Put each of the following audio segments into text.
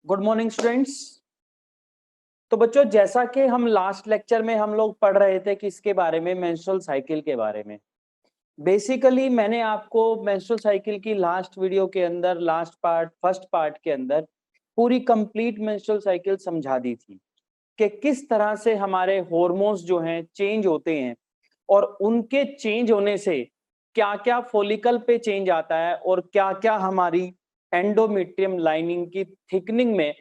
Good morning students. तो बच्चों, जैसा कि हम लास्ट लेक्चर में हम लोग पढ़ रहे थे किसके बारे में, मेंस्ट्रुअल साइकिल के बारे में। बेसिकली मैंने आपको मेंस्ट्रुअल साइकिल की लास्ट वीडियो के अंदर, फर्स्ट पार्ट के अंदर पूरी कंप्लीट मेंस्ट्रुअल साइकिल समझा दी थी कि किस तरह से हमारे हार्मोन्स जो हैं चेंज होते हैं और उनके चेंज होने से क्या क्या फॉलिकल पे चेंज आता है और क्या क्या हमारी एंडोमेट्रियम लाइनिंग की थिकनिंग में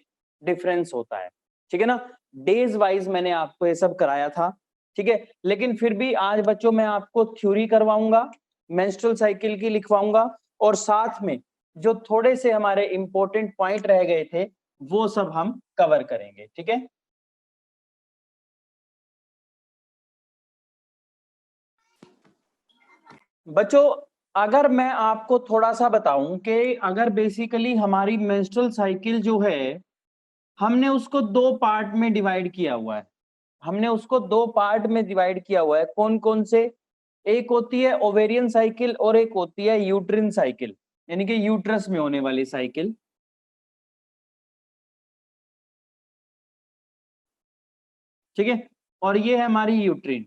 डिफरेंस होता है। ठीक है ना। डेज वाइज मैंने आपको ये सब कराया था। ठीक है, लेकिन फिर भी आज बच्चों मैं आपको थ्योरी करवाऊंगा, मेंस्ट्रुअल साइकिल की लिखवाऊंगा और साथ में जो थोड़े से हमारे इंपॉर्टेंट पॉइंट रह गए थे वो सब हम कवर करेंगे। ठीक है, बच्चों अगर मैं आपको थोड़ा सा बताऊं कि अगर बेसिकली हमारी मेंस्ट्रुअल साइकिल जो है हमने उसको दो पार्ट में डिवाइड किया हुआ है। हमने उसको दो पार्ट में डिवाइड किया हुआ है। कौन कौन से? एक होती है ओवेरियन साइकिल और एक होती है यूट्रिन साइकिल, यानी कि यूट्रस में होने वाली साइकिल। ठीक है, और ये है हमारी यूट्रिन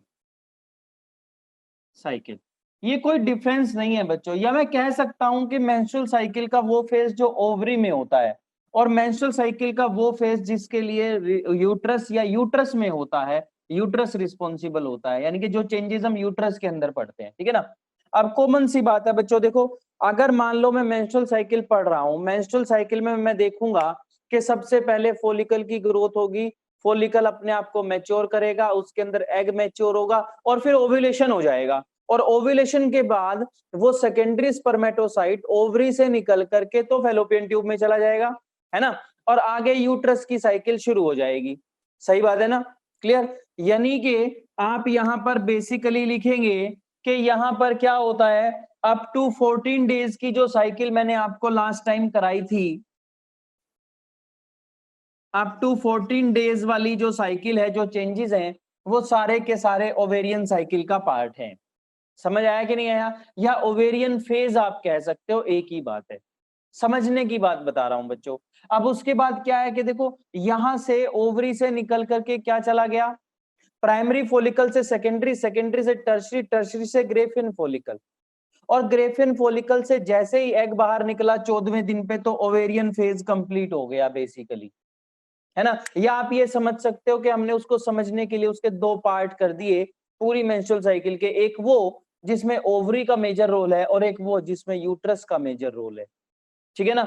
साइकिल। ये कोई डिफरेंस नहीं है बच्चों, या मैं कह सकता हूं कि मेंस्ट्रुअल साइकिल का वो फेज जो ओवरी में होता है और मेंस्ट्रुअल साइकिल का वो फेज जिसके लिए यूट्रस में होता है, यूट्रस रिस्पॉन्सिबल होता है, यानी कि जो चेंजेस हम यूट्रस के अंदर पढ़ते हैं। ठीक है ना। अब कॉमन सी बात है बच्चों, देखो अगर मान लो मैं मेंस्ट्रुअल साइकिल पढ़ रहा हूं, मेंस्ट्रुअल साइकिल में मैं देखूंगा कि सबसे पहले फॉलिकल की ग्रोथ होगी, फॉलिकल अपने आप को मैच्योर करेगा, उसके अंदर एग मैच्योर होगा और फिर ओव्यूलेशन हो जाएगा। और ओव्यूलेशन के बाद वो सेकेंडरी स्पर्मेटोसाइट ओवरी से निकल करके तो फैलोपियन ट्यूब में चला जाएगा, है ना, और आगे यूट्रस की साइकिल शुरू हो जाएगी। सही बात है ना, क्लियर। यानी कि आप यहां पर बेसिकली लिखेंगे कि यहां पर क्या होता है, अप टू 14 डेज की जो साइकिल मैंने आपको लास्ट टाइम कराई थी, अप टू 14 डेज वाली जो साइकिल है, जो चेंजेस हैं वो सारे के सारे ओवेरियन साइकिल का पार्ट है। समझ आया कि नहीं आया? या ओवेरियन फेज आप कह सकते हो, एक ही बात है। समझने की बात बता रहा हूं बच्चों। अब उसके बाद क्या है कि देखो यहां से ओवरी से निकल करके क्या चला गया, प्राइमरी फॉलिकल से सेकेंडरी, सेकेंडरी से टर्शरी, टर्शरी से ग्रेफिन फॉलिकल, और ग्रेफिन फॉलिकल से जैसे ही एग बाहर निकला 14वें दिन पे तो ओवेरियन फेज कंप्लीट हो गया बेसिकली, है ना। या आप ये समझ सकते हो कि हमने उसको समझने के लिए उसके दो पार्ट कर दिए पूरी मेंस्ट्रुअल साइकिल के, एक वो जिसमें ओवरी का मेजर रोल है और एक वो जिसमें यूट्रस का मेजर रोल है। ठीक है ना।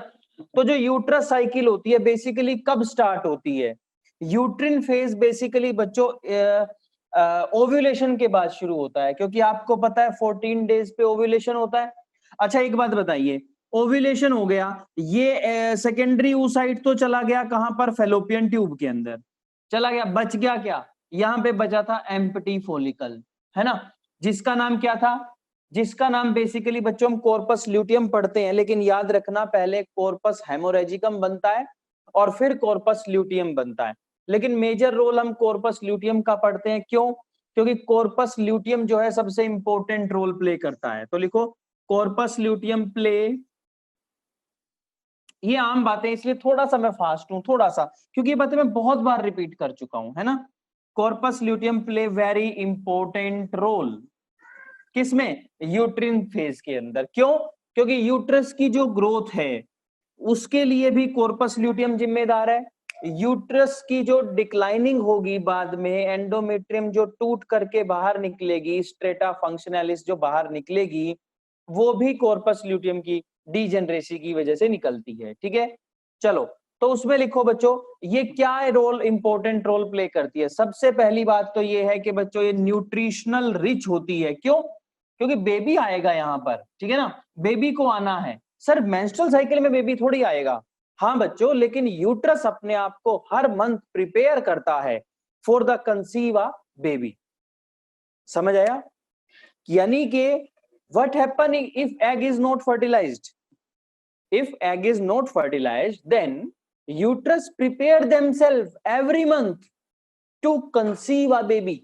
तो जो यूट्रस साइकिल होती है बेसिकली कब स्टार्ट होती है? यूट्रिन फेज बेसिकली बच्चों ओव्यूलेशन के बाद शुरू होता है, क्योंकि आपको पता है 14 डेज पे ओव्यूलेशन होता है। अच्छा एक बात बताइए, ओव्यूलेशन हो गया, ये सेकेंडरी oocyte तो चला गया कहां पर, फैलोपियन ट्यूब के अंदर चला गया, बच गया क्या, यहां पे बचा था एम्प्टी फॉलिकल, है ना, जिसका नाम क्या था, जिसका नाम बेसिकली बच्चों हम कॉर्पस ल्यूटियम पढ़ते हैं, लेकिन याद रखना पहले कॉर्पस हेमोरेजिकम बनता है और फिर कॉर्पस ल्यूटियम बनता है। लेकिन मेजर रोल हम कॉर्पस ल्यूटियम का पढ़ते हैं, क्यों? क्योंकि कॉर्पस ल्यूटियम जो है सबसे इंपॉर्टेंट रोल प्ले करता है। तो लिखो कॉर्पस ल्यूटियम प्ले, ये आम बातें इसलिए थोड़ा सा मैं फास्ट हूं थोड़ा सा, क्योंकि ये बातें मैं बहुत बार रिपीट कर चुका हूं, है ना। Corpus luteum play very important role किसमें, यूट्रिन फेज के अंदर। क्यों? क्योंकि यूट्रस की जो ग्रोथ है उसके लिए भी कॉर्पस ल्यूटियम जिम्मेदार है। यूट्रस की जो डिक्लाइनिंग होगी बाद में, एंडोमेट्रियम जो टूट करके बाहर निकलेगी, स्ट्रेटा फंक्शनैलिस जो बाहर निकलेगी, वो भी कॉर्पस ल्यूटियम की डीजेनरेसी की वजह से निकलती है। ठीक है, चलो तो उसमें लिखो बच्चों ये क्या रोल, इंपॉर्टेंट रोल प्ले करती है। सबसे पहली बात तो ये है कि बच्चों ये न्यूट्रिशनल रिच होती है। क्यों? क्योंकि बेबी आएगा यहां पर, ठीक है ना, बेबी को आना है। सर मेंस्ट्रुअल साइकिल में बेबी थोड़ी आएगा, हाँ बच्चों, लेकिन यूट्रस अपने आप को हर मंथ प्रिपेयर करता है for the conceive a baby. समझ आया? यानी कि what happen if egg is not fertilized, if egg is not fertilized then uterus prepare themselves every month to conceive a baby।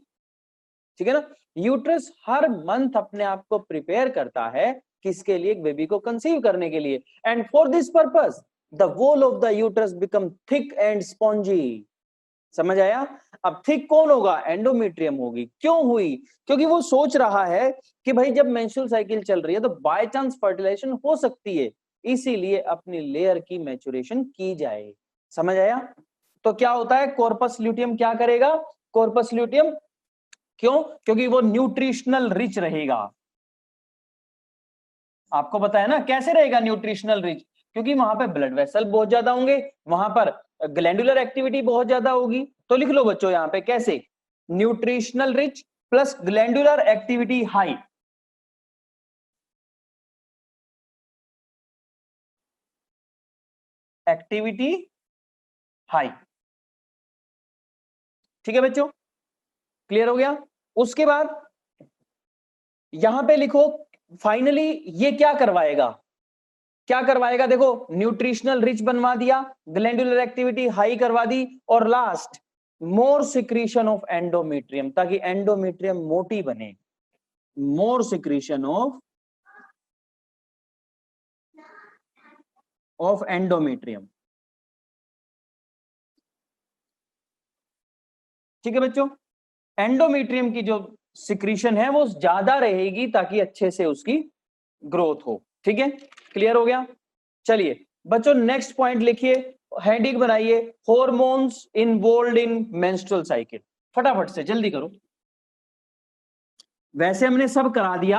ठीक है ना, यूट्रस हर मंथ अपने आप को प्रिपेयर करता है किसके लिए, एक बेबी को कंसीव करने के लिए। And for this purpose the wall of the uterus become thick and spongy. समझ आया? अब थिक कौन होगा? एंडोमेट्रियम होगी। क्यों हुई? क्योंकि वो सोच रहा है कि भाई जब मेंस्ट्रुअल साइकिल चल रही है तो बाय चांस फर्टिलाइजेशन हो सकती है, इसीलिए अपनी लेयर की मैच्योरेशन की जाए। समझ आया? तो क्या होता है, कॉर्पस ल्यूटियम क्या करेगा? कॉर्पस ल्यूटियम क्यों? क्योंकि वो न्यूट्रिशनल रिच रहेगा। आपको पता है ना कैसे रहेगा न्यूट्रिशनल रिच? क्योंकि वहां पे ब्लड वेसल बहुत ज्यादा होंगे, वहां पर ग्लैंडुलर एक्टिविटी बहुत ज्यादा होगी। तो लिख लो बच्चों यहां पे कैसे, nutritional rich plus glandular activity high. Activity high, ठीक है बच्चों, क्लियर हो गया? उसके बाद यहां पे लिखो फाइनली ये क्या करवाएगा, क्या करवाएगा? देखो न्यूट्रिशनल रिच बनवा दिया, ग्लैंडुलर एक्टिविटी हाई करवा दी, और last more secretion of endometrium, ताकि एंडोमेट्रियम मोटी बने। मोर सिक्रीशन ऑफ एंडोमेट्रियम। ठीक है बच्चों, एंडोमेट्रियम की जो सिक्रीशन है वो ज्यादा रहेगी ताकि अच्छे से उसकी ग्रोथ हो। ठीक है, क्लियर हो गया? चलिए बच्चों नेक्स्ट पॉइंट लिखिए, हेडिंग बनाइए, hormones involved in menstrual cycle. फटाफट से जल्दी करो। वैसे हमने सब करा दिया,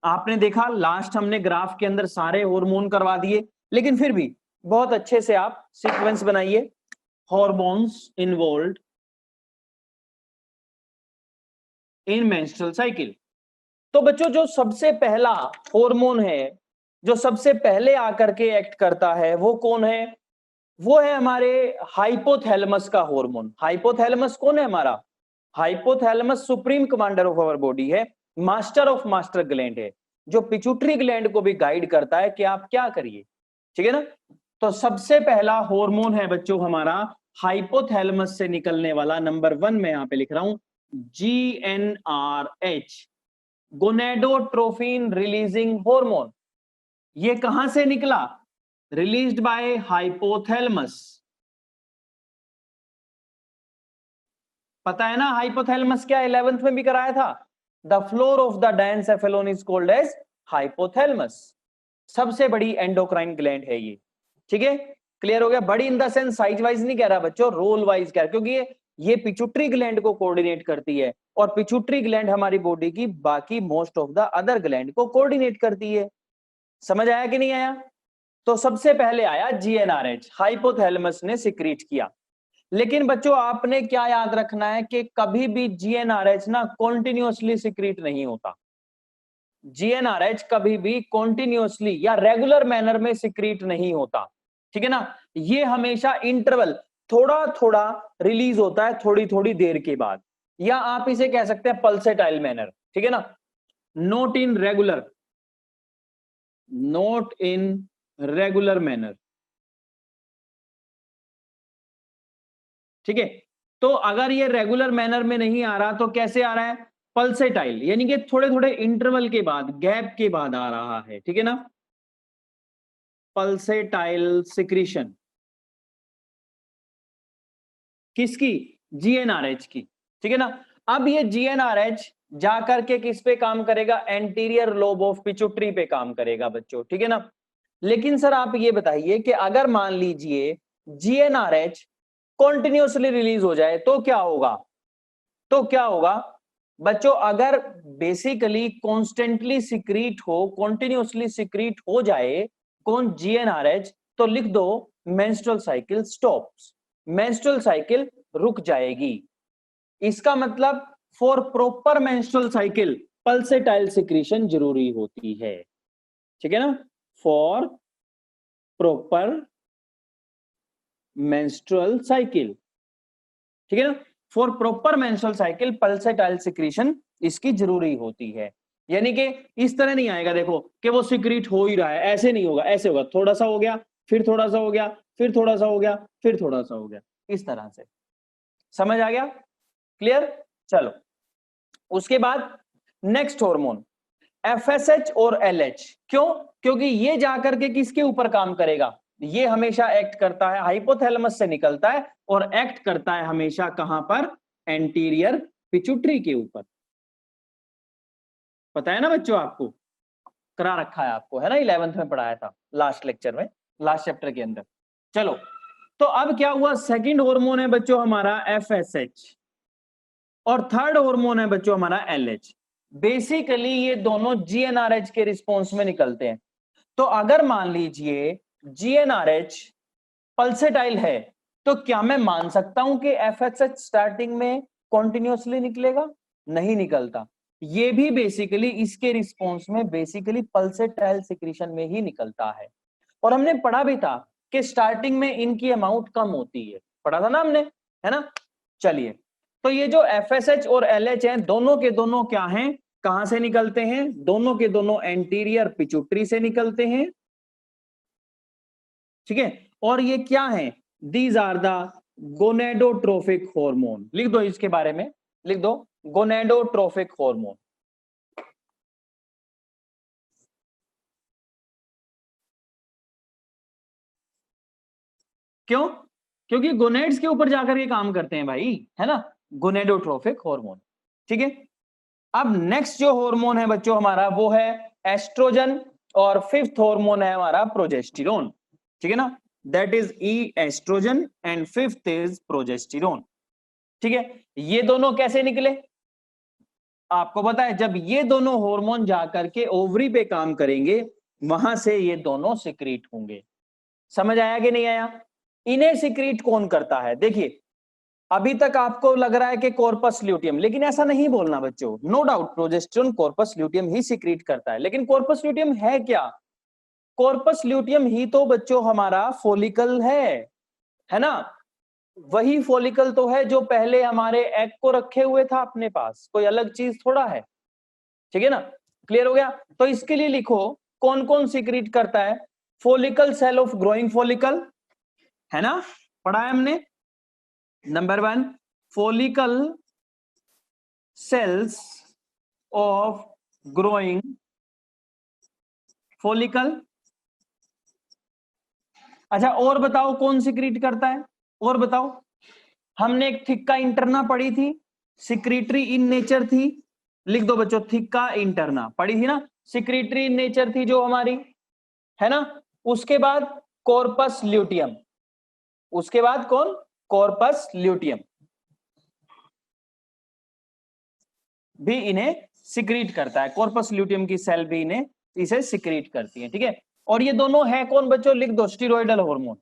आपने देखा लास्ट हमने ग्राफ के अंदर सारे हार्मोन करवा दिए, लेकिन फिर भी बहुत अच्छे से आप सीक्वेंस बनाइए, hormones involved in menstrual cycle. तो बच्चों जो सबसे पहला हार्मोन है, जो सबसे पहले आकर के एक्ट करता है, वो कौन है? वो है हमारे हाइपोथैलेमस का हार्मोन। हाइपोथैलेमस कौन है हमारा? Hypothalamus supreme commander of our body है, मास्टर ऑफ मास्टर ग्लैंड है, जो पिट्यूटरी ग्लैंड को भी गाइड करता है कि आप क्या करिए। ठीक है ना? तो सबसे पहला हार्मोन है बच्चों हमारा हाइपोथैलेमस से निकलने वाला, नंबर 1 में यहां पे लिख रहा हूं, GnRH, गोनेडोट्रोफिन रिलीजिंग हार्मोन। ये कहां से निकला? Released by hypothalamus. पता है ना हाइपोथैलेमस क्या? 11th में भी कराया था, the floor of the diencephalon is called as hypothalamus. सबसे बड़ी एंडोक्राइन ग्लैंड है ये। ठीक है, क्लियर हो गया? बड़ी इन द सेंस साइज वाइज नहीं कह रहा बच्चों, रोल वाइज कह रहा, क्योंकि ये पिट्यूटरी ग्लैंड को कोऑर्डिनेट करती है, और पिट्यूटरी ग्लैंड हमारी बॉडी की बाकी most of the other gland को कोऑर्डिनेट करती है। समझ आया कि नहीं आया? तो सबसे पहले आया GnRH, हाइपोथैलेमस ने सिक्रीट किया। लेकिन बच्चों आपने क्या याद रखना है कि कभी भी GnRH ना कॉन्टिन्यूअसली सिक्रीट नहीं होता। GnRH कभी भी कॉन्टिन्यूअसली या रेगुलर मैनर में सिक्रीट नहीं होता। ठीक है ना? ये हमेशा इंटरवल, थोड़ा थोड़ा रिलीज होता है, थोड़ी थोड़ी देर के बाद, या आप इसे कह सकते हैं पल्सेटाइल मैनर। ठीक है ना? Not in regular, not in regular manner. ठीक है, तो अगर ये रेगुलर मैनर में नहीं आ रहा तो कैसे आ रहा है? पल्सेटाइल, यानी कि थोड़े थोड़े इंटरवल के बाद, गैप के बाद आ रहा है। ठीक है ना? पल्सेटाइल सिक्रीशन किसकी? GnRH की। ठीक है ना? अब ये GnRH जाकर के किस पे काम करेगा? एंटीरियर लोब ऑफ पिट्यूटरी पे काम करेगा बच्चों। ठीक है ना? लेकिन सर आप ये बताइए कि अगर मान लीजिए GnRH कॉन्टिन्यूसली रिलीज हो जाए तो क्या होगा? तो क्या होगा बच्चों? अगर बेसिकली कॉन्स्टेंटली सिक्रीट हो, कॉन्टिन्यूसली सिक्रीट हो जाए कौन? GnRH, तो लिख दो menstrual cycle stops, menstrual cycle रुक जाएगी। इसका मतलब for proper menstrual cycle pulsatile secretion जरूरी होती है। ठीक है ना? फॉर प्रॉपर मेंस्ट्रुअल साइकिल, ठीक है ना? For proper menstrual cycle pulsatile secretion इसकी जरूरी होती है। यानी कि इस तरह नहीं आएगा देखो कि वो सिक्रीट हो ही रहा है, ऐसे नहीं होगा, ऐसे होगा थोड़ा सा हो गया, फिर थोड़ा सा हो गया, फिर थोड़ा सा हो गया, फिर थोड़ा सा हो गया, इस तरह से। समझ आ गया? क्लियर? चलो उसके बाद नेक्स्ट हार्मोन FSH और LH। क्यों? क्योंकि ये जाकर के किसके ऊपर काम करेगा? ये हमेशा एक्ट करता है, हाइपोथैलेमस से निकलता है और एक्ट करता है हमेशा कहां पर, एंटीरियर पिट्यूटरी के ऊपर। पता है ना बच्चों, आपको करा रखा है आपको, है ना, 11th में पढ़ाया था लास्ट लेक्चर में, लास्ट चैप्टर के अंदर। चलो, तो अब क्या हुआ, सेकंड हार्मोन है बच्चों हमारा FSH और थर्ड हार्मोन है बच्चों हमारा LH। बेसिकली ये दोनों GnRH के रिस्पॉन्स में निकलते हैं। तो अगर मान लीजिए GnRH पल्सेटाइल है, तो क्या मैं मान सकता हूं कि FSH स्टार्टिंग में कॉन्टिन्यूसली निकलेगा? नहीं निकलता। ये भी बेसिकली इसके रिस्पॉन्स में बेसिकली पल्सेटाइल सिक्रीशन में ही निकलता है। और हमने पढ़ा भी था कि स्टार्टिंग में इनकी अमाउंट कम होती है, पढ़ा था ना हमने, है ना। चलिए, तो ये जो FSH और LH हैं, दोनों के दोनों क्या हैं, कहां से निकलते हैं? दोनों के दोनों एंटीरियर पिट्यूटरी से निकलते हैं, ठीक है। और ये क्या है? These are the gonadotrophic hormone. लिख दो इसके बारे में, लिख दो गोनेडोट्रोफिक हार्मोन। क्यों? क्योंकि गोनेड्स के ऊपर जाकर ये काम करते हैं भाई, है ना, गोनेडोट्रोफिक हार्मोन, ठीक है। अब नेक्स्ट जो हार्मोन है बच्चों हमारा, वो है एस्ट्रोजन, और फिफ्थ हार्मोन है हमारा प्रोजेस्टेरोन, ठीक है ना। That is estrogen and fifth is progesterone, ठीक है। ये दोनों कैसे निकले? आपको पता है, जब ये दोनों हार्मोन जाकर के ओवरी पे काम करेंगे, वहां से ये दोनों सिक्रीट होंगे। समझ आया कि नहीं आया? इन्हें सिक्रीट कौन करता है? देखिए, अभी तक आपको लग रहा है कि कॉर्पस ल्यूटियम, लेकिन ऐसा नहीं बोलना बच्चों। No doubt progesterone corpus luteum ही सिक्रीट करता है, लेकिन कॉर्पस ल्यूटियम है क्या? कॉर्पस ल्यूटियम ही तो बच्चों हमारा फॉलिकल है ना। वही फॉलिकल तो है जो पहले हमारे एग को रखे हुए था अपने पास, कोई अलग चीज थोड़ा है, ठीक है ना। क्लियर हो गया? तो इसके लिए लिखो कौन कौन सिक्रीट करता है। Follicle cell of growing follicle, है ना, पढ़ा है हमने। Number 1, follicle cells of growing follicle. अच्छा, और बताओ कौन सिक्रीट करता है, और बताओ। हमने एक थिक्का इंटरना पढ़ी थी, सिक्रीटरी इन नेचर थी। लिख दो बच्चों, थिक्का इंटरना पढ़ी थी ना, सिक्रीटरी इन नेचर थी जो हमारी, है ना। उसके बाद कॉर्पस ल्यूटियम, उसके बाद कौन? कॉर्पस ल्यूटियम भी इन्हें सिक्रीट करता है। कॉर्पस ल्यूटियम की सेल भी इन्हें इसे सिक्रीट करती है, ठीक है। और ये दोनों है कौन बच्चों? लिख दो, स्टीरॉयडल हार्मोन।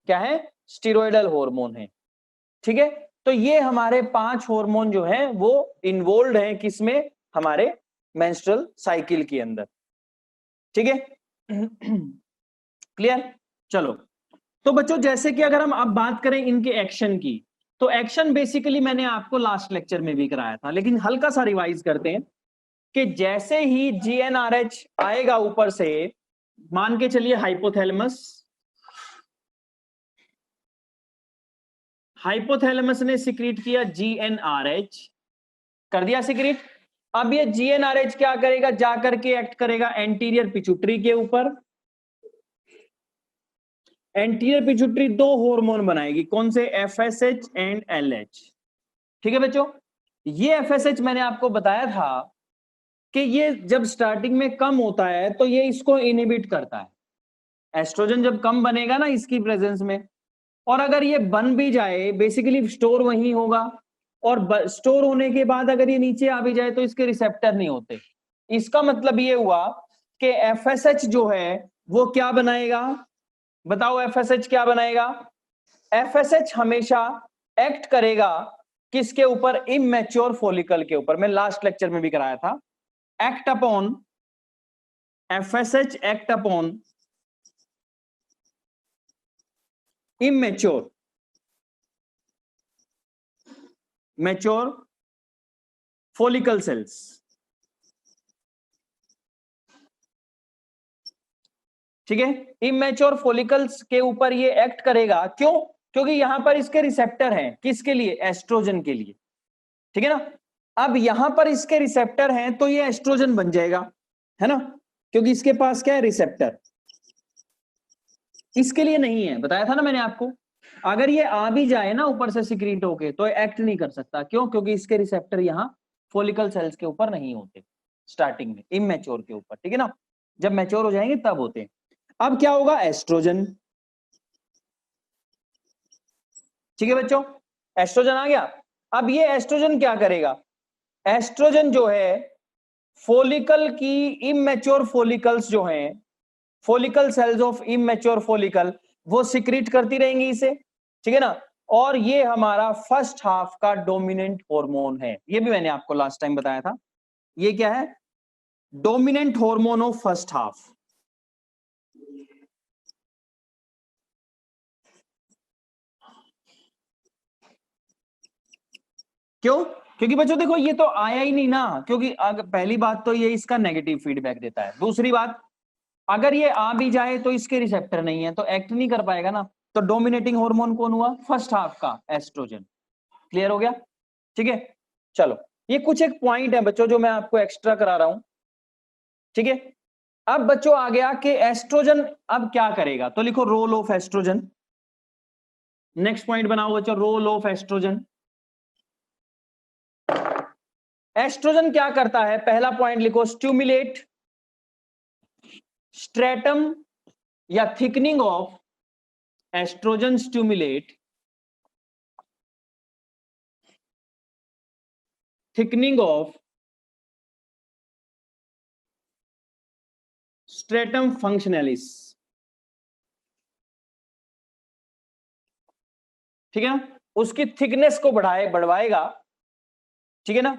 क्या है? स्टीरॉयडल हार्मोन है, ठीक है। तो ये हमारे 5 हार्मोन जो हैं वो इन्वॉल्व हैं किसमें? हमारे मेंस्ट्रुअल साइकिल के अंदर, ठीक है। क्लियर? चलो, तो बच्चों जैसे कि अगर हम अब बात करें इनके एक्शन की, तो एक्शन बेसिकली मैंने आपको लास्ट लेक्चर में भी कराया था, लेकिन हल्का सा रिवाइज करते हैं कि जैसे ही GnRH आएगा ऊपर से, मान के चलिए हाइपोथैलेमस, हाइपोथैलेमस ने सिक्रीट किया GnRH, कर दिया सिक्रीट। अब ये GnRH क्या करेगा? जाकर के एक्ट करेगा एंटीरियर पिट्यूटरी के ऊपर। एंटीरियर पिट्यूटरी 2 हार्मोन बनाएगी, कौन से? FSH एंड LH, ठीक है बच्चों। ये FSH मैंने आपको बताया था कि ये जब स्टार्टिंग में कम होता है तो ये इसको इनहिबिट करता है। एस्ट्रोजन जब कम बनेगा ना इसकी प्रेजेंस में, और अगर ये बन भी जाए, बेसिकली स्टोर वहीं होगा, और स्टोर होने के बाद अगर ये नीचे आ भी जाए तो इसके रिसेप्टर नहीं होते। इसका मतलब ये हुआ कि FSH जो है वो क्या बनाएगा? बताओ FSH क्या बनाएगा? FSH हमेशा एक्ट करेगा किसके ऊपर? इमैच्योर फॉलिकल के ऊपर। मैं लास्ट लेक्चर में भी कराया था, act upon FSH act upon immature mature follicle sales, ठीक है। इमैच्योर फॉलिकल्स के ऊपर ये एक्ट करेगा, क्यों? क्योंकि यहां पर इसके रिसेप्टर हैं, किसके लिए? एस्ट्रोजन के लिए, ठीक है ना। अब यहां पर इसके रिसेप्टर हैं तो ये एस्ट्रोजन बन जाएगा, है ना, क्योंकि इसके पास क्या है? रिसेप्टर। इसके लिए नहीं है, बताया था ना मैंने आपको। अगर ये आ भी जाए ना ऊपर से सिक्रीट होके तो एक्ट नहीं कर सकता। क्यों? क्योंकि इसके रिसेप्टर यहाँ फॉलिकल सेल्स के ऊपर नहीं होते स्टार्टिंग में, इमेच्योर के ऊपर, ठीक है ना। जब मैच्योर हो जाएंगे तब होते हैं। अब क्या होगा? एस्ट्रोजन, ठीक है बच्चों, एस्ट्रोजन आ गया। अब ये एस्ट्रोजन क्या करेगा? एस्ट्रोजन जो है फॉलिकल की इमेच्योर फॉलिकल्स जो हैं, follicle cells of immature follicle, वो सिक्रीट करती रहेंगी इसे, ठीक है ना। और ये हमारा फर्स्ट हाफ का डोमिनेंट हार्मोन है। ये भी मैंने आपको लास्ट टाइम बताया था। ये क्या है? Dominant hormone of first half. क्यों? क्योंकि बच्चों देखो ये तो आया ही नहीं ना, क्योंकि पहली बात तो ये इसका नेगेटिव फीडबैक देता है। दूसरी बात, अगर ये आ भी जाए तो इसके रिसेप्टर नहीं है तो एक्ट नहीं कर पाएगा ना। तो डोमिनेटिंग हार्मोन कौन हुआ? फर्स्ट हाफ का एस्ट्रोजन। क्लियर हो गया? ठीक है, चलो ये कुछ एक पॉइंट है बच्चों जो मैं आपको एक्स्ट्रा करा रहा हूं, ठीक है। अब बच्चों आ गया कि एस्ट्रोजन अब क्या करेगा, तो लिखो role of estrogen. Next point बनाओ बच्चों, रोल ऑफ एस्ट्रोजन। एस्ट्रोजन क्या करता है? पहला पॉइंट लिखो, स्टिमुलेट स्ट्रेटम या thickening of estrogen, stimulate thickening of stratum functionalis, ठीक है ना। उसकी थिकनेस को बढ़वाएगा, ठीक है ना।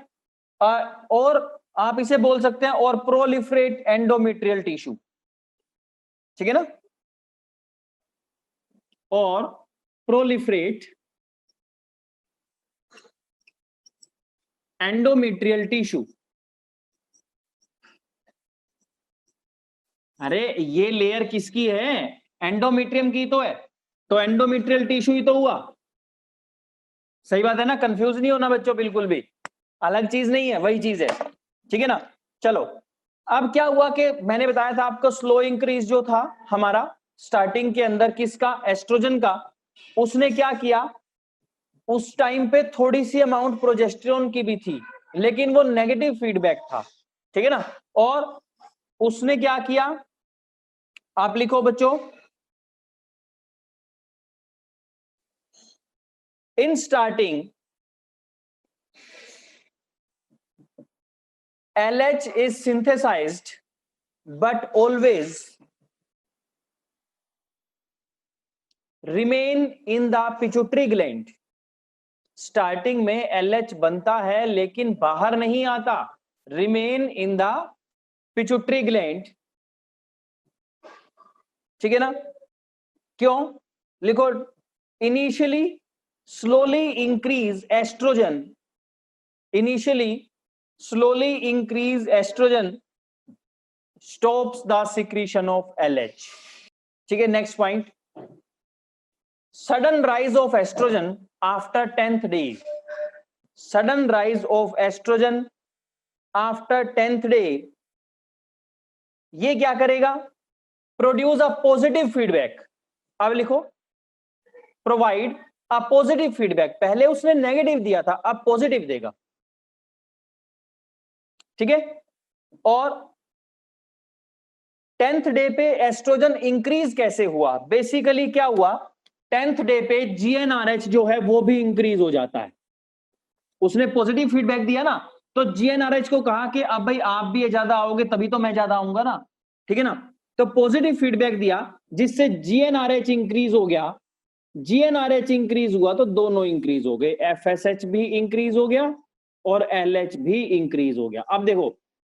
और आप इसे बोल सकते हैं और प्रोलिफरेट एंडोमेट्रियल टिश्यू, ठीक है ना, और प्रोलिफरेट एंडोमेट्रियल टिश्यू। अरे ये लेयर किसकी है? एंडोमेट्रियम की तो है, तो एंडोमेट्रियल टिश्यू ही तो हुआ। सही बात है ना, कंफ्यूज नहीं होना बच्चों बिल्कुल भी, अलग चीज नहीं है, वही चीज है, ठीक है ना। चलो अब क्या हुआ कि मैंने बताया था आपको स्लो इंक्रीज जो था हमारा स्टार्टिंग के अंदर किसका? एस्ट्रोजन का। उसने क्या किया? उस टाइम पे थोड़ी सी अमाउंट प्रोजेस्टेरोन की भी थी, लेकिन वो नेगेटिव फीडबैक था, ठीक है ना। और उसने क्या किया? आप लिखो बच्चों, in starting LH is synthesized but always remain in the pituitary gland। Starting में LH बनता है लेकिन बाहर नहीं आता, remain in the pituitary gland, ठीक है ना। क्यों? लिखो, initially slowly increase estrogen, initially slowly increase estrogen stops the secretion of LH, ठीक है। नेक्स्ट पॉइंट, sudden rise of estrogen after 10th day, sudden rise of estrogen after 10th day, ये क्या करेगा? Produce a positive feedback. अब लिखो, provide a positive feedback. पहले उसने नेगेटिव दिया था, अब पॉजिटिव देगा, ठीक है। और 10th डे पे एस्ट्रोजन इंक्रीज कैसे हुआ? बेसिकली क्या हुआ, 10th डे पे GnRH जो है वो भी इंक्रीज हो जाता है। उसने पॉजिटिव फीडबैक दिया ना, तो GnRH को कहा कि अब भाई आप भी ज्यादा आओगे तभी तो मैं ज्यादा आऊंगा ना, ठीक है ना। तो पॉजिटिव फीडबैक दिया जिससे GnRH इंक्रीज हो गया। GnRH इंक्रीज हुआ तो दोनों इंक्रीज हो गए, FSH भी इंक्रीज हो गया और LH भी इंक्रीज हो गया। अब देखो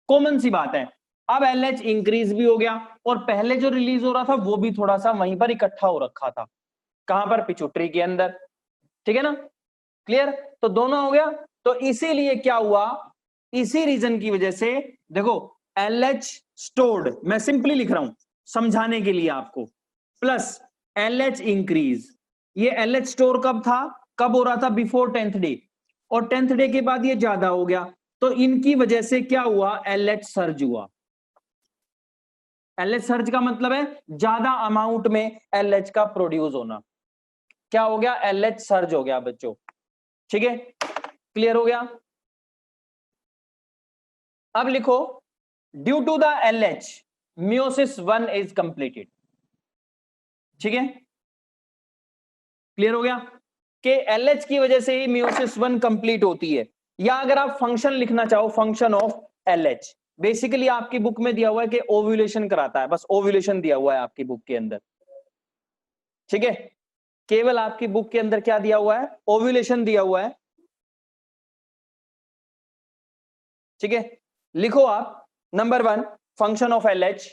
कॉमन सी बात है, अब LH इंक्रीज भी हो गया और पहले जो रिलीज हो रहा था वो भी थोड़ा सा वहीं पर इकट्ठा हो रखा था, कहां पर? पिट्यूटरी के अंदर, ठीक है ना। क्लियर? तो दोनों हो गया। तो इसीलिए क्या हुआ, इसी रीजन की वजह से देखो LH स्टोर्ड, मैं सिंपली लिख रहा हूं समझाने के लिए आपको, प्लस LH इंक्रीज। ये LH स्टोर कब था? कब हो रहा था? बिफोर 10th डे, और 10th डे के बाद ये ज्यादा हो गया, तो इनकी वजह से क्या हुआ? LH सर्ज हुआ। LH सर्ज का मतलब है ज्यादा अमाउंट में LH का प्रोड्यूस होना। क्या हो गया? LH सर्ज हो गया बच्चों। ठीक है, क्लियर हो गया? अब लिखो, due to the LH meiosis 1 is completed. ठीक है, क्लियर हो गया कि LH की वजह से ही meiosis 1 कंप्लीट होती है। या अगर आप फंक्शन लिखना चाहो, फंक्शन ऑफ LH, बेसिकली आपकी बुक में दिया हुआ है कि ओव्यूलेशन कराता है, बस ओव्यूलेशन दिया हुआ है आपकी बुक के अंदर। ठीक है, केवल आपकी बुक के अंदर क्या दिया हुआ है? ओव्यूलेशन दिया हुआ है। ठीक है, लिखो आप number 1 function of LH।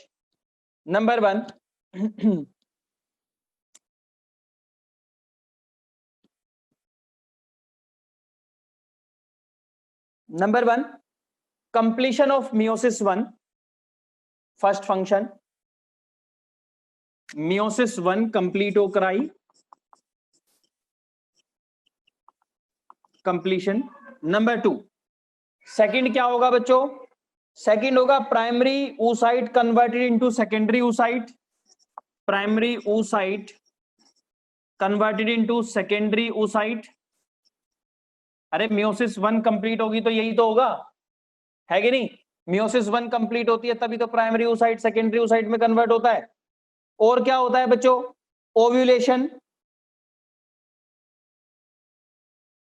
Number 1 number 1 completion of meiosis 1। First function meiosis 1 complete हो कराई, कंप्लीशन। नंबर 2 सेकंड क्या होगा बच्चों? सेकंड होगा primary oocyte converted into secondary oocyte, primary oocyte converted into secondary oocyte। अरे meiosis 1 कंप्लीट होगी तो यही तो होगा, है कि नहीं? meiosis 1 कंप्लीट होती है तभी तो प्राइमरी oocyte सेकेंडरी oocyte में कन्वर्ट होता है। और क्या होता है बच्चों? ओव्यूलेशन।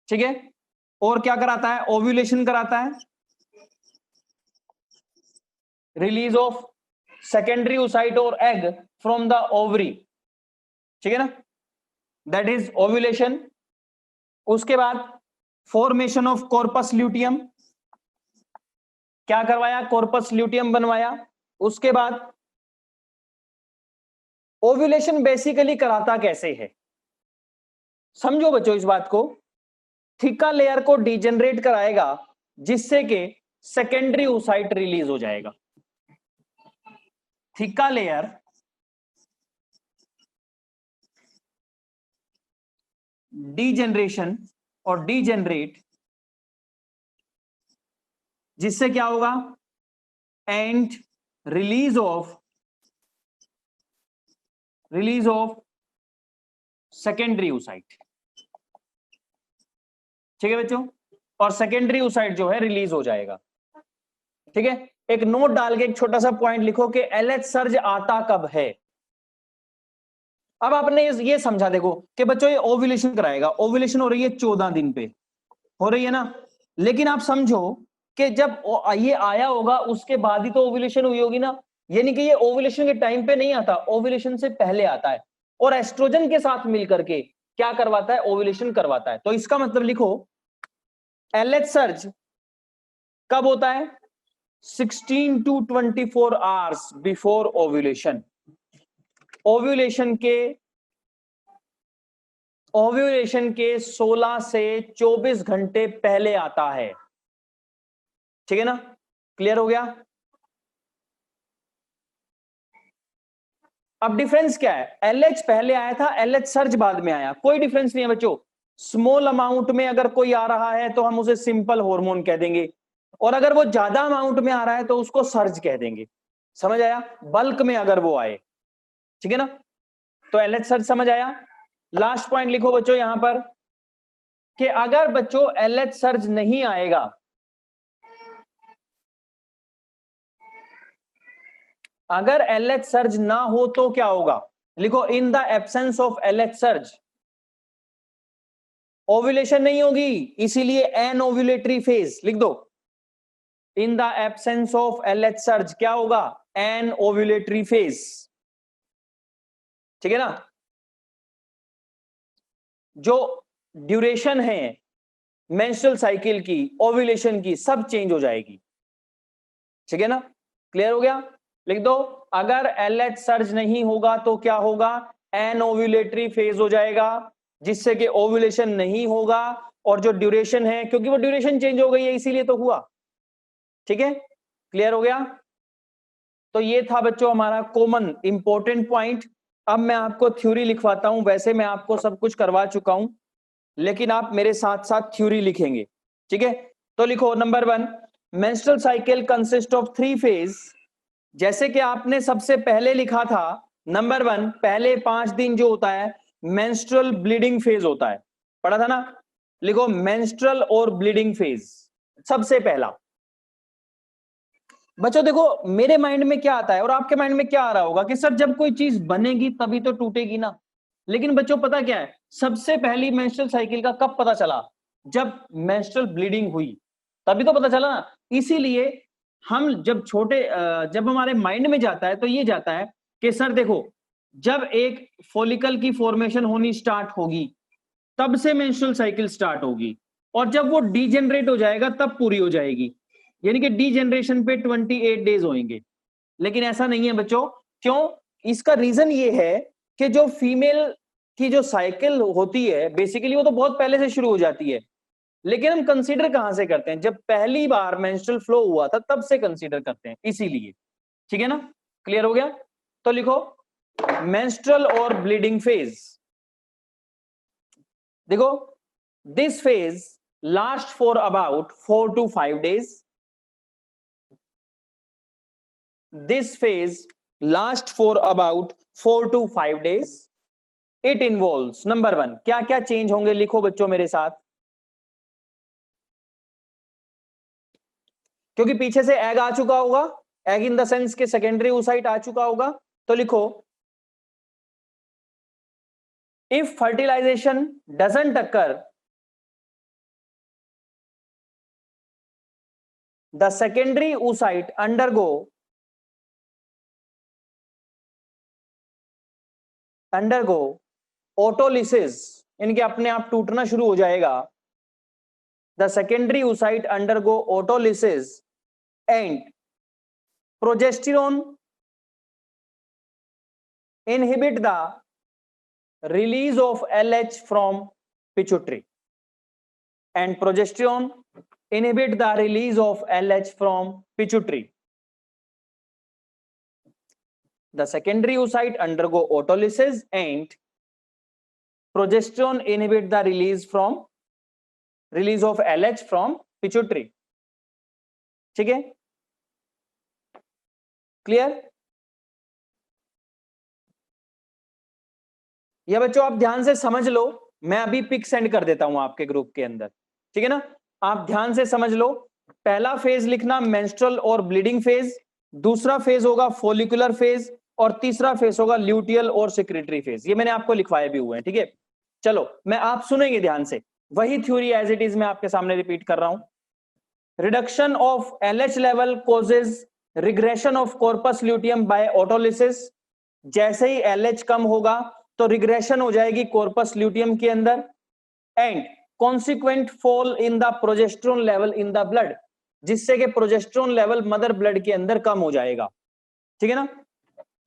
ठीक है, और क्या कराता है? ओव्यूलेशन कराता है, रिलीज ऑफ सेकेंडरी oocyte और एग फ्रॉम द ओवरी। ठीक है ना, दैट इज ओव्यूलेशन। उसके बाद फॉर्मेशन ऑफ कॉर्पस ल्यूटियम, क्या करवाया? कॉर्पस ल्यूटियम बनवाया। उसके बाद ओव्यूलेशन बेसिकली कराता कैसे है, समझो बच्चों इस बात को। थीका लेयर को डिजेनरेट कराएगा जिससे कि सेकेंडरी oocyte रिलीज हो जाएगा। थीका लेयर डीजेनरेशन और डीजेनरेट, जिससे क्या होगा? And release of secondary oocyte। ठीक है बच्चों, और सेकेंडरी oocyte जो है रिलीज हो जाएगा। ठीक है, एक नोट डाल के एक छोटा सा पॉइंट लिखो कि LH सर्ज आता कब है। अब आपने ये समझा देखो कि बच्चों ये ओव्यूलेशन कराएगा, ओव्यूलेशन हो रही है 14 दिन पे, हो रही है ना? लेकिन आप समझो कि जब ये आया होगा उसके बाद ही तो ओव्यूलेशन हुई होगी ना, यानी कि ये ओव्यूलेशन के टाइम पे नहीं आता, ओव्यूलेशन से पहले आता है और एस्ट्रोजन के साथ मिलकर के क्या करवाता है? ओव्यूलेशन करवाता है। तो इसका मतलब लिखो LH सर्ज कब होता है? 16 to 24 hours before ovulation. Ovulation के 16 से 24 घंटे पहले आता है। ठीक है ना, क्लियर हो गया? अब डिफरेंस क्या है? LH पहले आया था, LH सर्ज बाद में आया, कोई डिफरेंस नहीं है बच्चों। स्मॉल अमाउंट में अगर कोई आ रहा है तो हम उसे सिंपल हार्मोन कह देंगे, और अगर वो ज्यादा अमाउंट में आ रहा है तो उसको सर्ज कह देंगे। समझ आया? बल्क में अगर वो आए, ठीक है ना, तो LH सर्ज समझ आया। लास्ट पॉइंट लिखो बच्चों यहां पर कि अगर बच्चों LH सर्ज नहीं आएगा, अगर LH सर्ज ना हो तो क्या होगा? लिखो in the absence of LH surge ovulation नहीं होगी, इसीलिए एनओव्यूलेटरी फेज लिख दो। In the absence of LH surge क्या होगा? एनओव्यूलेटरी फेज। ठीक है ना, जो ड्यूरेशन है मेंस्ट्रुअल साइकिल की, ओव्यूलेशन की, सब चेंज हो जाएगी। ठीक है ना, क्लियर हो गया? लिख दो, अगर LH सर्ज नहीं होगा तो क्या होगा? एनओव्यूलेटरी फेज हो जाएगा, जिससे कि ओव्यूलेशन नहीं होगा, और जो ड्यूरेशन है, क्योंकि वो ड्यूरेशन चेंज हो गई है इसीलिए तो हुआ। ठीक है, क्लियर हो गया? तो ये था बच्चों हमारा कॉमन इंपॉर्टेंट पॉइंट। अब मैं आपको थ्योरी लिखवाता हूं, वैसे मैं आपको सब कुछ करवा चुका हूं, लेकिन आप मेरे साथ साथ थ्योरी लिखेंगे। ठीक है, तो लिखो number 1, menstrual cycle consist of 3 phase. जैसे कि आपने सबसे पहले लिखा था नंबर 1, पहले 5 दिन जो होता है मेंस्ट्रुअल ब्लीडिंग फेज होता है, पढ़ा था ना? लिखो मेंस्ट्रुअल और ब्लीडिंग फेज सबसे पहला। बच्चों देखो मेरे माइंड में क्या आता है और आपके माइंड में क्या आ रहा होगा कि सर जब कोई चीज बनेगी तभी तो टूटेगी ना। लेकिन बच्चों पता क्या है, सबसे पहली मेंस्ट्रुअल साइकिल का कब पता चला? जब मेंस्ट्रुअल ब्लीडिंग हुई तभी तो पता चला ना। इसीलिए हम जब जब हमारे माइंड में जाता है तो ये जाता है कि सर देखो जब एक फॉलिकल की फॉर्मेशन होनी स्टार्ट होगी तब से मेंस्ट्रुअल साइकिल स्टार्ट होगी, और जब वो डीजेनरेट हो जाएगा तब पूरी हो जाएगी, यानी कि डीजेनरेशन पे 28 डेज होंगे। लेकिन ऐसा नहीं है बच्चों, क्यों? इसका रीजन ये है कि जो फीमेल की जो साइकिल होती है बेसिकली वो तो बहुत पहले से शुरू हो जाती है, लेकिन हम कंसीडर कहां से करते हैं? जब पहली बार मेंस्ट्रुअल फ्लो हुआ था तब से कंसीडर करते हैं, इसीलिए। ठीक है ना? क्लियर हो गया? तो लिखो मेंस्ट्रुअल और ब्लीडिंग फेज। देखो this phase last for about 4 to 5 days. This phase lasts for about 4 to 5 days. It involves number 1, क्या क्या चेंज होंगे लिखो बच्चों मेरे साथ, क्योंकि पीछे से एग आ चुका होगा, एग इन द सेंस के सेकेंडरी oocyte आ चुका होगा। तो लिखो if fertilization doesn't occur the secondary oocyte undergo autolysis, इनके अपने आप टूटना शुरू हो जाएगा। the secondary oocyte undergo autolysis and progesterone inhibit the release of LH from pituitary, and progesterone inhibit the release of LH from pituitary. The secondary oocyte undergo autolysis and progesterone inhibit the release of LH from pituitary. ठीक है? Clear? या बच्चों आप ध्यान से समझ लो, मैं अभी पिक सेंड कर देता हूं आपके ग्रुप के अंदर, ठीक है ना? आप ध्यान से समझ लो। पहला फेज लिखना मेंस्ट्रुअल और ब्लीडिंग फेज, दूसरा फेज होगा फॉलिकुलर फेज, और तीसरा फेज होगा ल्यूटियल और सेक्रेटरी फेज। ये मैंने आपको लिखवाए भी हुए हैं, ठीक है? चलो मैं आप सुनेंगे ध्यान से, वही थ्योरी एज इट इज मैं आपके सामने रिपीट कर रहा हूं। Reduction of LH level causes regression of corpus luteum by autolysis. जैसे ही एलएच कम होगा तो रिग्रेशन हो जाएगी कॉर्पस ल्यूटियम के अंदर, and consequent fall in the progesterone level in the blood, जिससे कि प्रोजेस्टेरोन लेवल मदर ब्लड के अंदर कम हो जाएगा। ठीक है ना?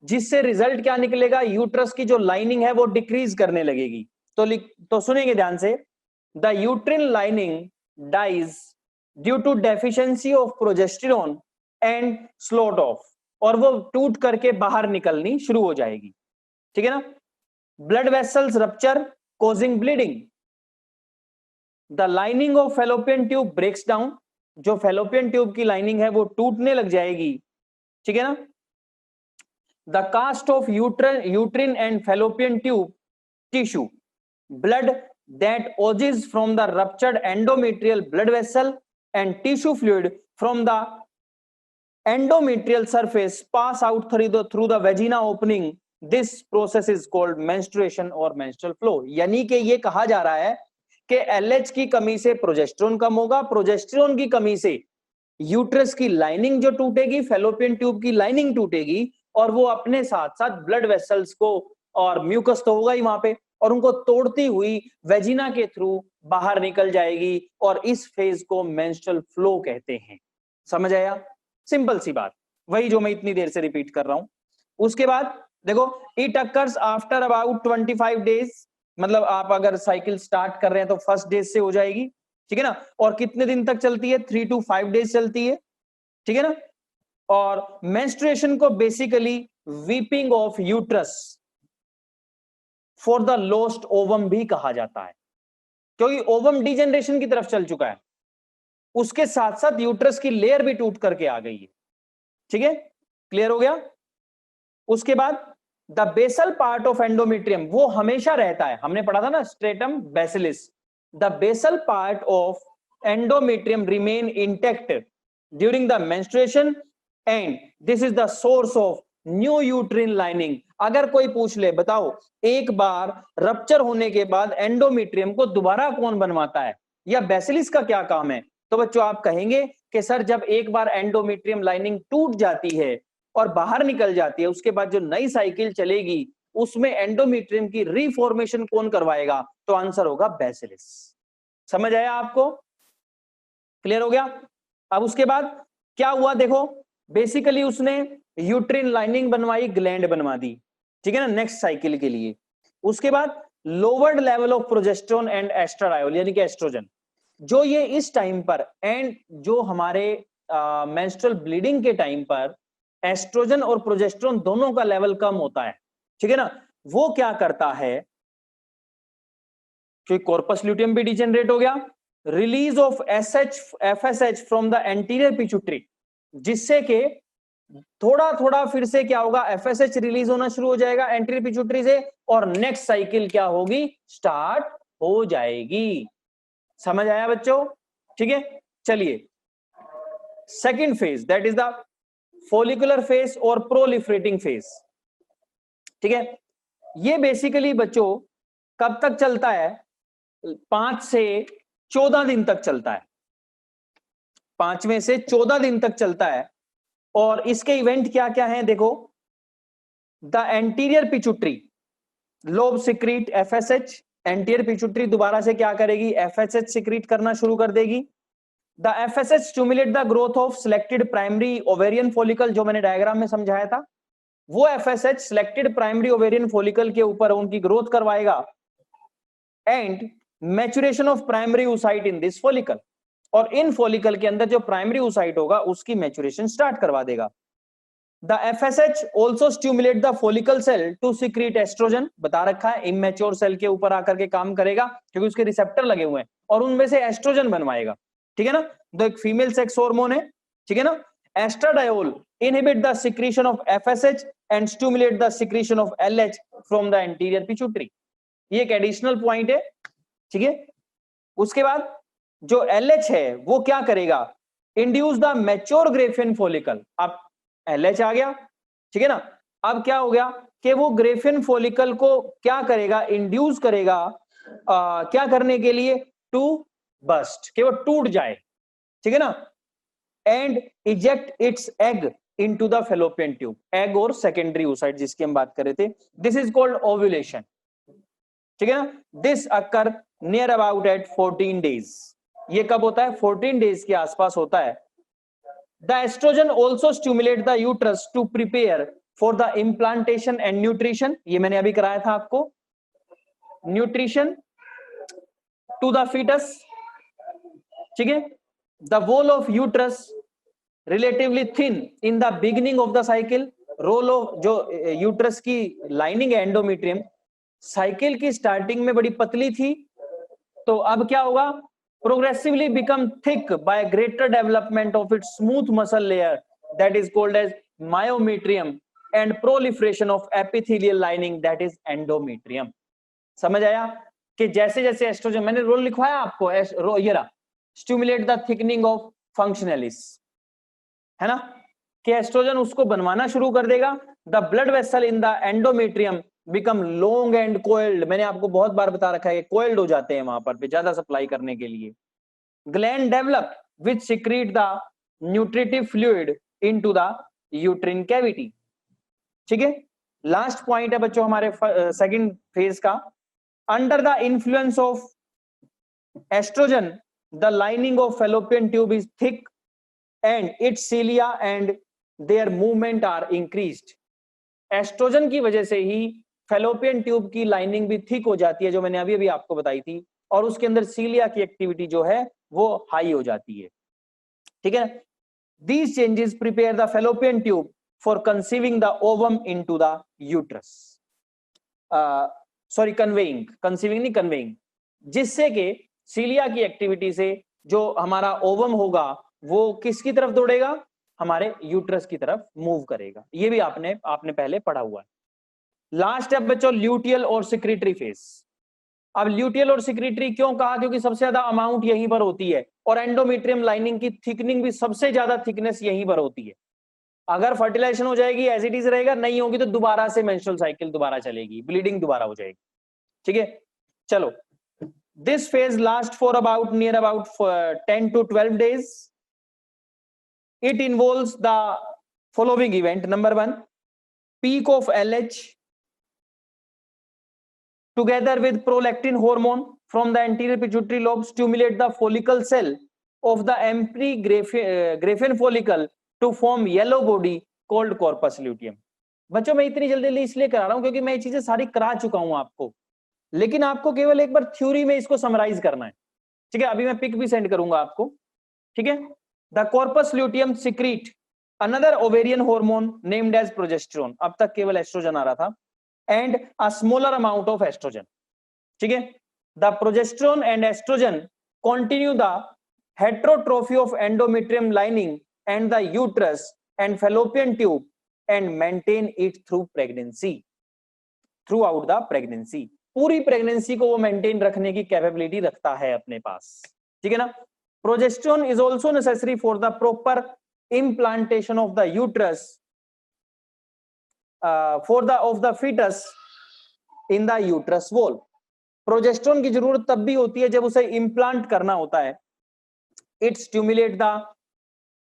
जिससे रिजल्ट क्या निकलेगा? यूट्रस की जो लाइनिंग है वो डिक्रीज करने लगेगी। तो सुनेंगे ध्यान से, the uterine lining dies due to deficiency of progesterone and slough off, और वो टूट करके बाहर निकलनी शुरू हो जाएगी। ठीक है ना? Blood vessels rupture causing bleeding, the lining of fallopian tube breaks down, जो फेलोपियन ट्यूब की लाइनिंग है वो टूटने लग जाएगी। ठीक है ना? The cast off uterine and fallopian tube tissue, blood that oozes from the ruptured endometrial blood vessel and tissue fluid from the endometrial surface pass out through the vagina opening. This process is called menstruation or menstrual flow. यानी कि ये कहा जा रहा है कि LH की कमी से प्रोजेस्टेरोन कम होगा, प्रोजेस्टेरोन की कमी से यूट्रस की लाइनिंग जो टूटेगी, फेलोपियन ट्यूब की लाइनिंग टूटेगी, और वो अपने साथ साथ ब्लड वेसल्स को, और म्यूकस तो होगा ही वहां पे, और उनको तोड़ती हुई वेजिना के थ्रू बाहर निकल जाएगी, और इस फेज को मेंस्ट्रुअल फ्लो कहते हैं। समझ आया? सिंपल सी बात, वही जो मैं इतनी देर से रिपीट कर रहा हूं। उसके बाद देखो, it occurs after about 25 days, मतलब आप अगर साइकिल स्टार्ट कर रहे हैं तो फर्स्ट डेज से हो जाएगी। ठीक है ना? और कितने दिन तक चलती है? 3 to 5 डेज चलती है। ठीक है ना? और मेंस्ट्रुएशन को basically weeping of uterus for the lost ovum भी कहा जाता है, क्योंकि ओवम डिजेनरेशन की तरफ चल चुका है, उसके साथ साथ यूट्रस की लेयर भी टूट करके आ गई है। ठीक है? क्लियर हो गया? उसके बाद the basal part of endometrium वो हमेशा रहता है, हमने पढ़ा था ना stratum basalis, the basal part of endometrium remain intact during the menstruation and this is the source of new uterine lining. अगर कोई पूछ ले बताओ एक बार रप्चर होने के बाद एंडोमेट्रियम को दोबारा कौन बनवाता है या बेसिलिस का क्या काम है, तो बच्चों आप कहेंगे कि सर जब एक बार एंडोमेट्रियम लाइनिंग टूट जाती है और बाहर निकल जाती है उसके बाद जो नई साइकिल चलेगी उसमें एंडोमेट्रियम की रीफॉर्मेशन कौन करवाएगा, तो आंसर होगा बेसिलिस। समझ आया आपको? क्लियर हो गया? अब उसके बाद क्या हुआ देखो, बेसिकली उसने यूट्रिन लाइनिंग बनवाई, ग्लैंड बनवा दी, ठीक है ना, नेक्स्ट साइकिल के लिए। उसके बाद lowered level of progesterone and estradiol यानी कि एस्ट्रोजन, जो ये इस टाइम पर एंड जो हमारे मेंस्ट्रुअल ब्लीडिंग के टाइम पर एस्ट्रोजन और प्रोजेस्टेरोन दोनों का लेवल कम होता है, ठीक है ना, वो क्या करता है, क्योंकि कॉर्पस ल्यूटियम भी डिजेनरेट हो गया, release of FSH from the anterior pituitary, जिससे कि थोड़ा थोड़ा फिर से क्या होगा, एफएसएच रिलीज होना शुरू हो जाएगा एंटीरियर पिट्यूटरी से और नेक्स्ट साइकिल क्या होगी, स्टार्ट हो जाएगी। समझ आया बच्चों? ठीक है, चलिए second phase that is the follicular phase और प्रोलिफरेटिंग फेज। ठीक है, ये बेसिकली बच्चों कब तक चलता है, 5 से 14 दिन तक चलता है, 5वें से 14 दिन तक चलता है। और इसके इवेंट क्या क्या हैं देखो, the anterior pituitary lobe secrete FSH, anterior pituitary दोबारा से क्या करेगी, एफएसएच सिक्रीट करना शुरू कर देगी। The FSH stimulate the growth of selected primary ovarian follicle, जो मैंने डायग्राम में समझाया था, वो FSH selected primary ovarian follicle के ऊपर उनकी ग्रोथ करवाएगा and maturation of primary oocyte in this follicle, और इन फॉलिकल के अंदर जो प्राइमरी oocyte होगा उसकी मैच्योरेशन स्टार्ट करवा देगा। The FSH also stimulate the follicle cell to secrete estrogen, बता रखा है इमेच्योर सेल के ऊपर आकर के काम करेगा क्योंकि उसके रिसेप्टर लगे हुए हैं और उनमें से एस्ट्रोजन बनवाएगा, ठीक है ना, तो एक फीमेल सेक्स हार्मोन है, ठीक है ना। Estradiol inhibit the secretion of FSH and stimulate the secretion of LH from the anterior pituitary, ये एक एडिशनल पॉइंट है, ठीक है। उसके बाद जो एलएच है वो क्या करेगा, induce the mature Graafian follicle, अब एलएच आ गया, ठीक है ना, अब क्या हो गया कि वो ग्रेफियन फॉलिकल को क्या करेगा, इंड्यूस करेगा क्या करने के लिए, टू बस्ट, कि वो टूट जाए, ठीक है ना, and eject it's egg into the fallopian tube, egg और सेकेंडरी oocyte जिसकी हम बात कर रहे थे, दिस इज कॉल्ड ओव्यूलेशन, ठीक है ना। This occur near about at 14 days, ये कब होता है, 14 डेज के आसपास होता है। The estrogen also stimulate the uterus to prepare for the implantation and nutrition, ये मैंने अभी कराया था आपको, न्यूट्रिशन टू द फीटस, ठीक है। The wall of uterus relatively thin in the beginning of the cycle, role of जो uterus की लाइनिंग है एंडोमेट्रियम, साइकिल की स्टार्टिंग में बड़ी पतली थी, तो अब क्या होगा, progressively become thick by greater development of its smooth muscle layer that is called as myometrium and proliferation of epithelial lining that is endometrium. समझ आया कि जैसे जैसे एस्ट्रोजन, मैंने रोल लिखवाया आपको, ये रहा, स्टिमुलेट द थिकनिंग ऑफ फंक्शनलिस, है ना, कि एस्ट्रोजन उसको बनवाना शुरू कर देगा, the blood vessel in the endometrium become long and coiled, मैंने आपको बहुत बार बता रखा है कोइल्ड हो जाते हैं वहां पर ज्यादा सप्लाई करने के लिए। Gland develop which secrete the nutritive fluid into the uterine cavity, ठीक है। लास्ट पॉइंट है बच्चों हमारे सेकंड फेज का, under the influence of estrogen the lining of fallopian tube is thick and its cilia and their movement are increased, estrogen की वजह से ही फैलोपियन ट्यूब की लाइनिंग भी थिक हो जाती है, जो मैंने अभी अभी आपको बताई थी, और उसके अंदर सीलिया की एक्टिविटी जो है वो हाई हो जाती है, ठीक है। These changes prepare the fallopian tube for conceiving the ovum into the uterus, sorry conveying, conceiving नहीं कन्वेइंग, जिससे कि सीलिया की एक्टिविटी से जो हमारा ओवम होगा वो किसकी तरफ दौड़ेगा, हमारे यूट्रस की तरफ मूव करेगा। ये भी आपने पहले पढ़ा हुआ है। लास्ट है बच्चों ल्यूटियल और सिक्रेटरी फेज। अब ल्यूटियल और सिक्रेटरी क्यों कहा? क्योंकि सबसे ज्यादा अमाउंट यहीं पर होती है और एंडोमेट्रियम लाइनिंग की थिकनिंग भी सबसे ज्यादा थिकनेस यहीं पर होती है। अगर फर्टिलाइजेशन हो जाएगी एज इट इज रहेगा, नहीं होगी तो दोबारा से मेंस्ट्रुअल साइकिल दोबारा चलेगी, ब्लीडिंग दोबारा हो जाएगी। ठीक है, चलो। This phase last for about near about 10 to 12 days. It involves the following event. Number one, peak of LH together with prolactin hormone from the anterior pituitary lobe stimulate the follicle cell of the empty Graafian follicle to form yellow body called corpus luteum. बच्चों मैं इतनी जल्दी इसलिए करा रहा हूं क्योंकि मैं ये चीजें सारी करा चुका हूं आपको, लेकिन आपको केवल एक बार थ्योरी में इसको समराइज करना है। ठीक है, अभी मैं पिक भी सेंड करूंगा आपको। ठीक है, the corpus luteum secrete another ovarian hormone named as progesterone. अब तक केवल एस्ट्रोजन आ रहा था, and a smaller amount of estrogen. ठीक है, the progesterone and estrogen continue the heterotrophy of endometrium lining and the uterus and fallopian tube and maintain it through pregnancy, throughout the pregnancy. पूरी pregnancy को वो maintain रखने की capability रखता है अपने पास। ठीक है ना। Progesterone is also necessary for the proper implantation of the uterus of the fetus in the uterus wall. Progesterone की जरूरत तब भी होती है जब उसे इम्प्लांट करना होता है। It stimulate the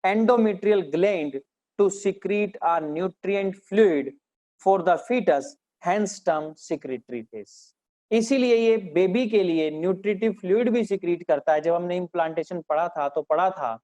endometrial gland to secrete a nutrient fluid for the foetus, hence term secretory phase. इसीलिए ये बेबी के लिए न्यूट्रिटिव फ्लूइड भी सिक्रीट करता है। जब हमने इम्प्लांटेशन पढ़ा था तो पढ़ा था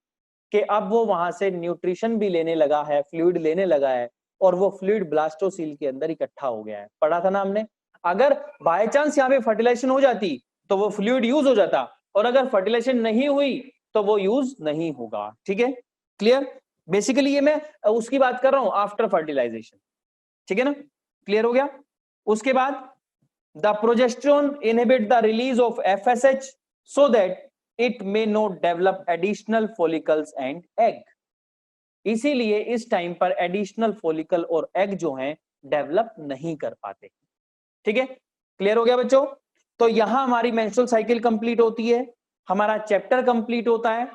कि अब वो वहां से न्यूट्रिशन भी लेने लगा है, फ्लूइड लेने लगा है, और वो फ्लूइड ब्लास्टोसील के अंदर इकट्ठा हो गया है। पढ़ा था ना हमने। अगर बाय चांस यहाँ पे फर्टिलाइजेशन हो जाती तो वो फ्लूइड यूज हो जाता, और अगर फर्टिलाइजेशन नहीं हुई तो वो यूज नहीं होगा। ठीक है, क्लियर। बेसिकली ये मैं उसकी बात कर रहा हूं आफ्टर फर्टिलाइजेशन। ठीक है ना, क्लियर हो गया। उसके बाद the progesterone inhibit the release of FSH so that it may not develop additional follicles and egg. इसीलिए इस टाइम पर एडिशनल फॉलिकल और एग जो हैं डेवलप नहीं कर पाते। ठीक है, क्लियर हो गया बच्चों। तो यहां हमारी मेंस्ट्रुअल साइकिल कंप्लीट होती है, हमारा चैप्टर कंप्लीट होता है।